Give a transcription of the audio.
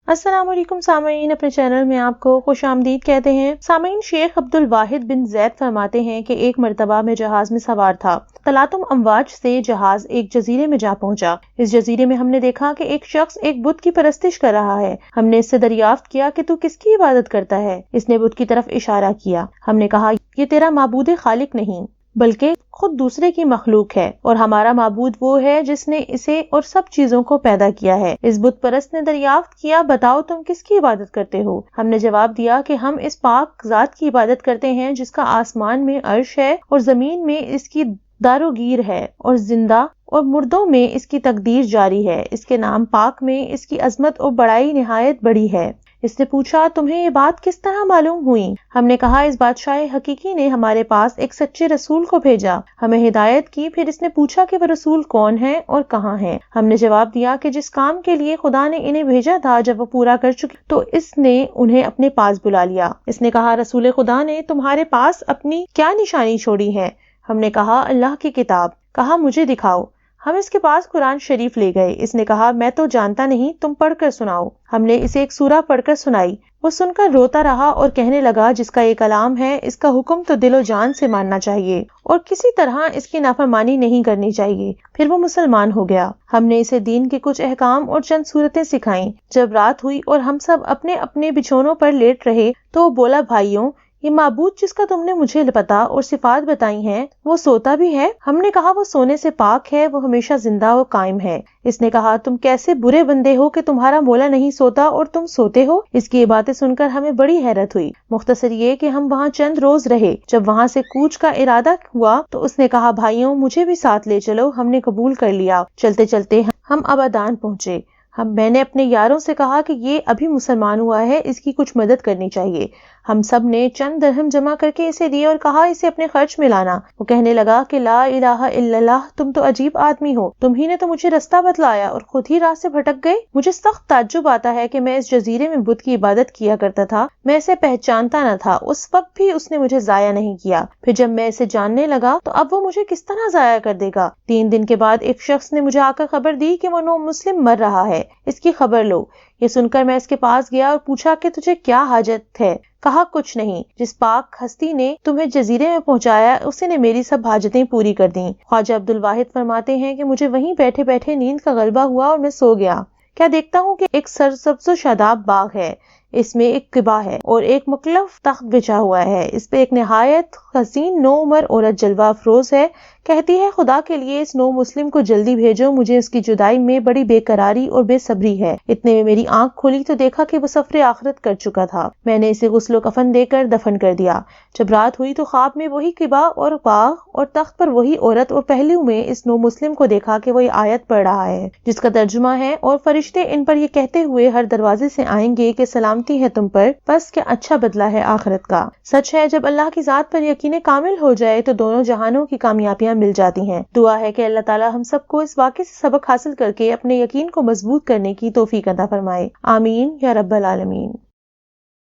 السلام علیکم سامعین، اپنے چینل میں آپ کو خوش آمدید کہتے ہیں۔ سامعین، شیخ عبد الواحد بن زید فرماتے ہیں کہ ایک مرتبہ میں جہاز میں سوار تھا۔ تلاطم امواج سے جہاز ایک جزیرے میں جا پہنچا۔ اس جزیرے میں ہم نے دیکھا کہ ایک شخص ایک بت کی پرستش کر رہا ہے۔ ہم نے اس سے دریافت کیا کہ تو کس کی عبادت کرتا ہے؟ اس نے بت کی طرف اشارہ کیا۔ ہم نے کہا یہ تیرا معبود خالق نہیں بلکہ خود دوسرے کی مخلوق ہے، اور ہمارا معبود وہ ہے جس نے اسے اور سب چیزوں کو پیدا کیا ہے۔ اس بت پرست نے دریافت کیا، بتاؤ تم کس کی عبادت کرتے ہو؟ ہم نے جواب دیا کہ ہم اس پاک ذات کی عبادت کرتے ہیں جس کا آسمان میں عرش ہے اور زمین میں اس کی داروگیر ہے، اور زندہ اور مردوں میں اس کی تقدیر جاری ہے۔ اس کے نام پاک میں اس کی عظمت اور بڑائی نہایت بڑی ہے۔ اس نے پوچھا، تمہیں یہ بات کس طرح معلوم ہوئی؟ ہم نے کہا، اس بادشاہ حقیقی نے ہمارے پاس ایک سچے رسول کو بھیجا، ہمیں ہدایت کی، پھر اس نے پوچھا کہ وہ رسول کون ہے اور کہاں ہے؟ ہم نے جواب دیا کہ جس کام کے لیے خدا نے انہیں بھیجا تھا جب وہ پورا کر چکے تو اس نے انہیں اپنے پاس بلا لیا۔ اس نے کہا، رسول خدا نے تمہارے پاس اپنی کیا نشانی چھوڑی ہے؟ ہم نے کہا، اللہ کی کتاب۔ کہا، مجھے دکھاؤ۔ ہم اس کے پاس قرآن شریف لے گئے۔ اس نے کہا، میں تو جانتا نہیں، تم پڑھ کر سناؤ۔ ہم نے اسے ایک سورہ پڑھ کر سنائی۔ وہ سن کر روتا رہا اور کہنے لگا، جس کا یہ کلام ہے اس کا حکم تو دل و جان سے ماننا چاہیے اور کسی طرح اس کی نافرمانی نہیں کرنی چاہیے۔ پھر وہ مسلمان ہو گیا۔ ہم نے اسے دین کے کچھ احکام اور چند صورتیں سکھائیں۔ جب رات ہوئی اور ہم سب اپنے اپنے بچھونوں پر لیٹ رہے تو وہ بولا، بھائیوں، یہ معبود جس کا تم نے مجھے پتہ اور صفات بتائی ہیں وہ سوتا بھی ہے؟ ہم نے کہا، وہ سونے سے پاک ہے، وہ ہمیشہ زندہ و قائم ہے۔ اس نے کہا، تم کیسے برے بندے ہو کہ تمہارا مولا نہیں سوتا اور تم سوتے ہو؟ اس کی یہ باتیں سن کر ہمیں بڑی حیرت ہوئی۔ مختصر یہ کہ ہم وہاں چند روز رہے۔ جب وہاں سے کوچ کا ارادہ ہوا تو اس نے کہا، بھائیوں، مجھے بھی ساتھ لے چلو۔ ہم نے قبول کر لیا۔ چلتے چلتے ہم ابادان پہنچے۔ میں نے اپنے یاروں سے کہا کہ یہ ابھی مسلمان ہوا ہے، اس کی کچھ مدد کرنی چاہیے۔ ہم سب نے چند درہم جمع کر کے اسے دیے اور کہا، اسے اپنے خرچ میں لانا۔ وہ کہنے لگا کہ لا الہ الا اللہ، تم تو عجیب آدمی ہو، تم ہی نے تو مجھے رستہ بتلایا اور خود ہی راہ سے بھٹک گئے۔ مجھے سخت تعجب آتا ہے کہ میں اس جزیرے میں بت کی عبادت کیا کرتا تھا، میں اسے پہچانتا نہ تھا، اس وقت بھی اس نے مجھے ضائع نہیں کیا، پھر جب میں اسے جاننے لگا تو اب وہ مجھے کس طرح ضائع کر دے گا؟ 3 دن کے بعد ایک شخص نے مجھے آ کر خبر دی کہ وہ نو مسلم مر رہا ہے، اس کی خبر لو۔ یہ سن کر میں اس کے پاس گیا اور پوچھا کہ تجھے کیا حاجت ہے؟ کہا، کچھ نہیں، جس پاک ہستی نے تمہیں جزیرے میں پہنچایا اسی نے میری سب حاجتیں پوری کر دیں۔ خواجہ عبد الواحد فرماتے ہیں کہ مجھے وہیں بیٹھے بیٹھے نیند کا غلبہ ہوا اور میں سو گیا۔ کیا دیکھتا ہوں کہ ایک سرسبز و شاداب باغ ہے، اس میں ایک قبا ہے اور ایک مکلف تخت بچھا ہوا ہے، اس پہ ایک نہایت حسین نو عمر عورت جلوہ افروز ہے، کہتی ہے، خدا کے لیے اس نو مسلم کو جلدی بھیجو، مجھے اس کی جدائی میں بڑی بے قراری اور بے صبری ہے۔ اتنے میں میری آنکھ کھلی تو دیکھا کہ وہ سفر آخرت کر چکا تھا۔ میں نے اسے غسل و کفن دے کر دفن کر دیا۔ جب رات ہوئی تو خواب میں وہی قبا اور باغ اور تخت پر وہی عورت، اور پہلو میں اس نو مسلم کو دیکھا کہ وہ یہ آیت پڑھ رہا ہے جس کا ترجمہ ہے، اور فرشتے ان پر یہ کہتے ہوئے ہر دروازے سے آئیں گے کہ سلامتی ہے تم پر، بس کیا اچھا بدلہ ہے آخرت کا۔ سچ ہے، جب اللہ کی ذات پر یقین کامل ہو جائے تو دونوں جہانوں کی کامیابیاں مل جاتی ہیں۔ دعا ہے کہ اللہ تعالی ہم سب کو اس واقعے سے سبق حاصل کر کے اپنے یقین کو مضبوط کرنے کی توفیق عطا فرمائے۔ آمین یا رب العالمین۔